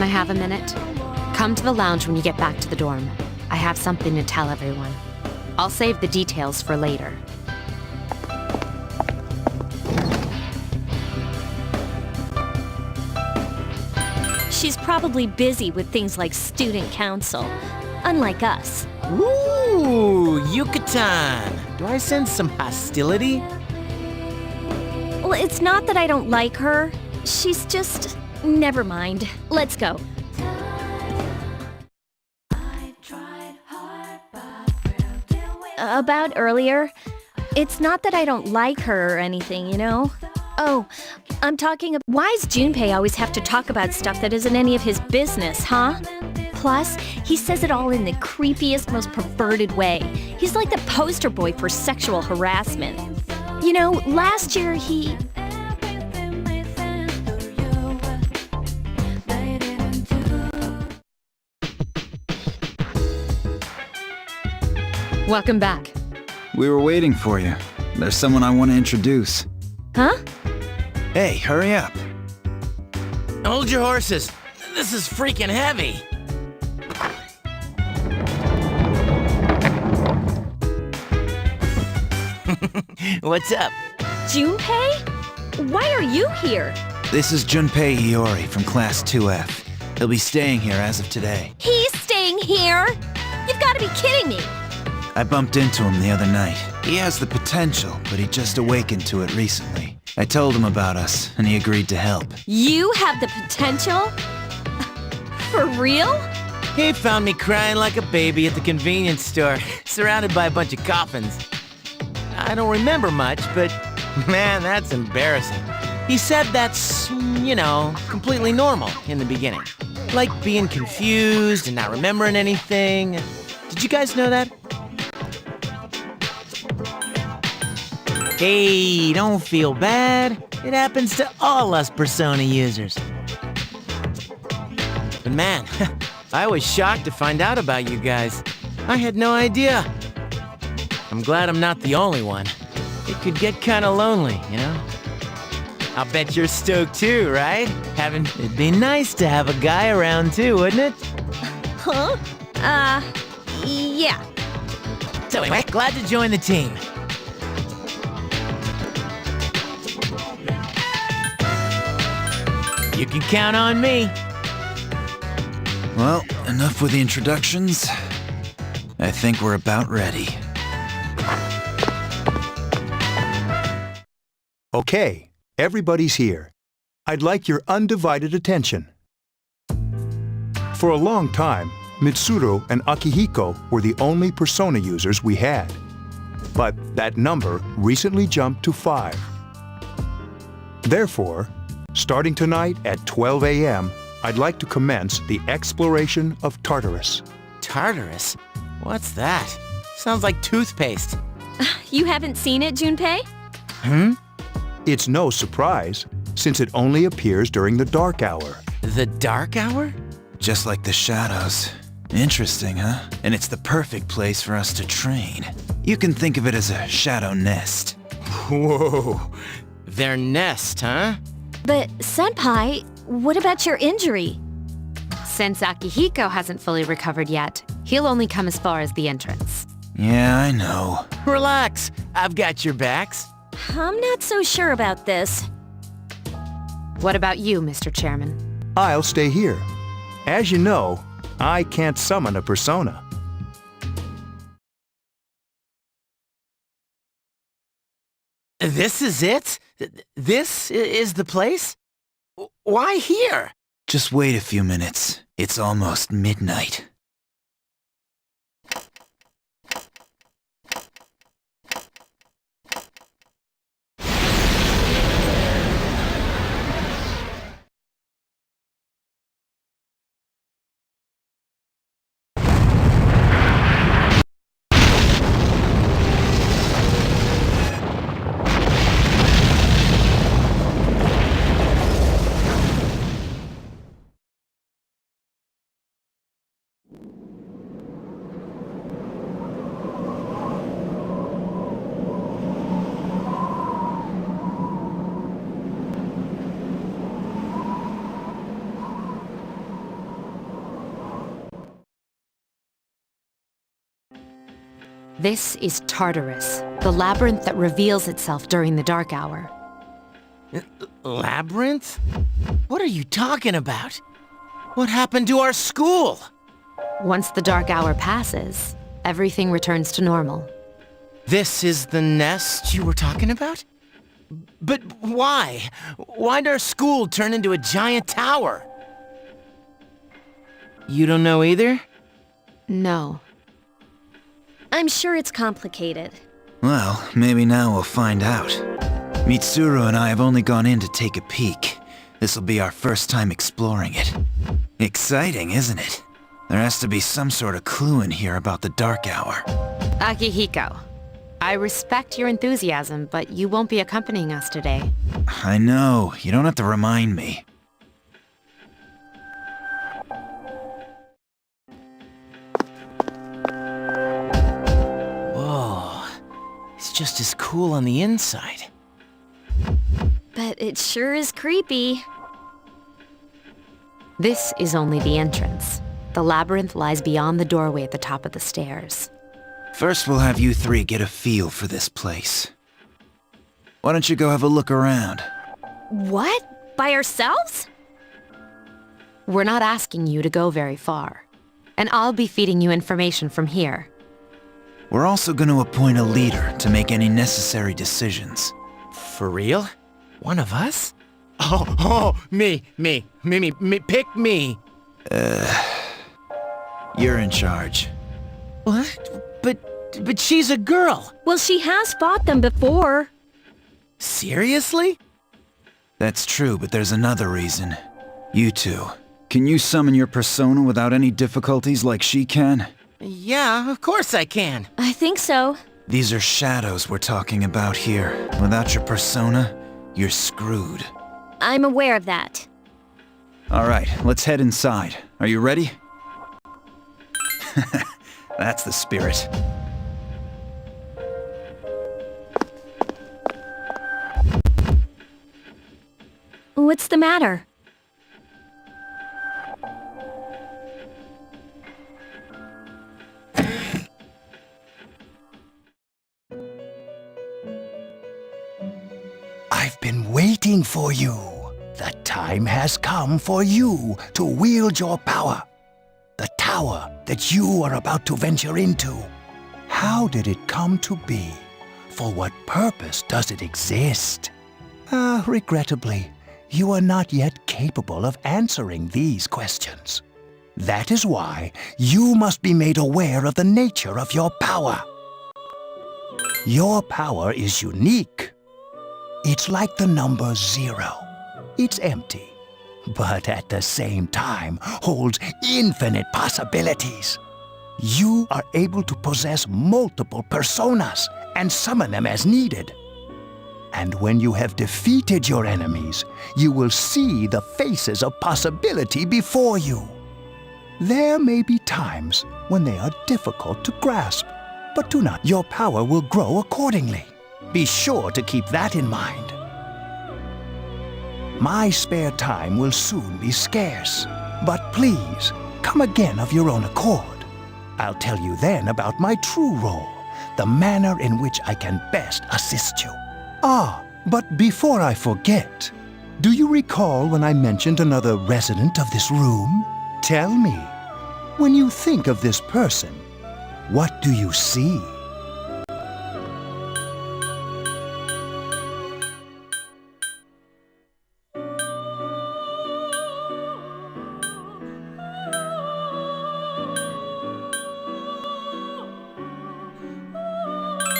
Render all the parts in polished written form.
Can I have a minute? Come to the lounge when you get back to the dorm. I have something to tell everyone. I'll save the details for later. She's probably busy with things like student council, unlike us. Ooh, Yucatan! Do I sense some hostility? Well, it's not that I don't like her. She's just... Never mind. Let's go. About earlier, it's not that I don't like her or anything, you know? Oh, I'm talking about... Why does Junpei always have to talk about stuff that isn't any of his business, huh? Plus, he says it all in the creepiest, most perverted way. He's like the poster boy for sexual harassment. You know, last year he... Welcome back. We were waiting for you. There's someone I want to introduce. Huh? Hey, hurry up. Hold your horses. This is freaking heavy. What's up? Junpei? Why are you here? This is Junpei Iori from Class 2F. He'll be staying here as of today. He's staying here? You've got to be kidding me. I bumped into him the other night. He has the potential, but he just awakened to it recently. I told him about us, and he agreed to help. You have the potential? For real? He found me crying like a baby at the convenience store, surrounded by a bunch of coffins. I don't remember much, but man, that's embarrassing. He said that's, you know, completely normal in the beginning. Like being confused and not remembering anything. Did you guys know that? Hey, don't feel bad. It happens to all us Persona users. But man, I was shocked to find out about you guys. I had no idea. I'm glad I'm not the only one. It could get kinda lonely, you know? I'll bet you're stoked too, right? It'd be nice to have a guy around too, wouldn't it? Huh? Yeah. So anyway, glad to join the team. You can count on me. Well, enough with the introductions. I think we're about ready. Okay, everybody's here. I'd like your undivided attention. For a long time, Mitsuru and Akihiko were the only Persona users we had. But that number recently jumped to 5. Therefore, starting tonight at 12 a.m., I'd like to commence the exploration of Tartarus. Tartarus? What's that? Sounds like toothpaste. You haven't seen it, Junpei? It's no surprise, since it only appears during the dark hour. The dark hour? Just like the shadows. Interesting, huh? And it's the perfect place for us to train. You can think of it as a shadow nest. Whoa. Their nest, huh? But, Senpai, what about your injury? Since Akihiko hasn't fully recovered yet, he'll only come as far as the entrance. Yeah, I know. Relax. I've got your backs. I'm not so sure about this. What about you, Mr. Chairman? I'll stay here. As you know, I can't summon a persona. This is it? This is the place? Why here? Just wait a few minutes. It's almost midnight. This is Tartarus, the labyrinth that reveals itself during the dark hour. Labyrinth? What are you talking about? What happened to our school? Once the dark hour passes, everything returns to normal. This is the nest you were talking about? But why? Why'd our school turn into a giant tower? You don't know either? No. I'm sure it's complicated. Well, maybe now we'll find out. Mitsuru and I have only gone in to take a peek. This'll be our first time exploring it. Exciting, isn't it? There has to be some sort of clue in here about the dark hour. Akihiko, I respect your enthusiasm, but you won't be accompanying us today. I know, you don't have to remind me. Whoa, it's just as cool on the inside. But it sure is creepy. This is only the entrance. The labyrinth lies beyond the doorway at the top of the stairs. First we'll have you three get a feel for this place. Why don't you go have a look around? What? By ourselves? We're not asking you to go very far. And I'll be feeding you information from here. We're also going to appoint a leader to make any necessary decisions. For real? One of us? Me, pick me. You're in charge. What? But she's a girl. Well, she has fought them before. Seriously? That's true, but there's another reason. You two. Can you summon your persona without any difficulties like she can? Yeah, of course I can. I think so. These are shadows we're talking about here. Without your persona, you're screwed. I'm aware of that. Alright, let's head inside. Are you ready? That's the spirit. What's the matter? I've been waiting for you. The time has come for you to wield your power. The tower that you are about to venture into. How did it come to be? For what purpose does it exist? Regrettably, you are not yet capable of answering these questions. That is why you must be made aware of the nature of your power. Your power is unique. It's like the number 0. It's empty, but at the same time holds infinite possibilities. You are able to possess multiple personas and summon them as needed. And when you have defeated your enemies, you will see the faces of possibility before you. There may be times when they are difficult to grasp, but do not. Your power will grow accordingly. Be sure to keep that in mind. My spare time will soon be scarce, but please, come again of your own accord. I'll tell you then about my true role, the manner in which I can best assist you. But before I forget, do you recall when I mentioned another resident of this room? Tell me, when you think of this person, what do you see?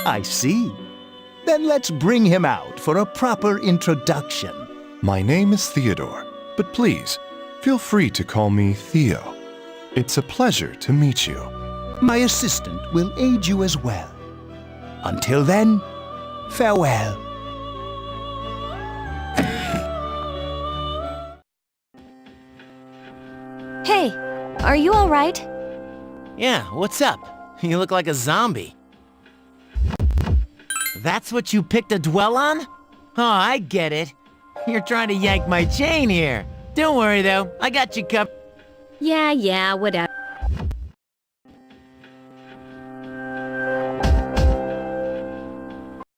I see. Then let's bring him out for a proper introduction. My name is Theodore, but please, feel free to call me Theo. It's a pleasure to meet you. My assistant will aid you as well. Until then, farewell. Hey, are you all right? Yeah, what's up? You look like a zombie. That's what you picked to dwell on? Oh, I get it. You're trying to yank my chain here. Don't worry, though. I got you covered. Yeah, whatever.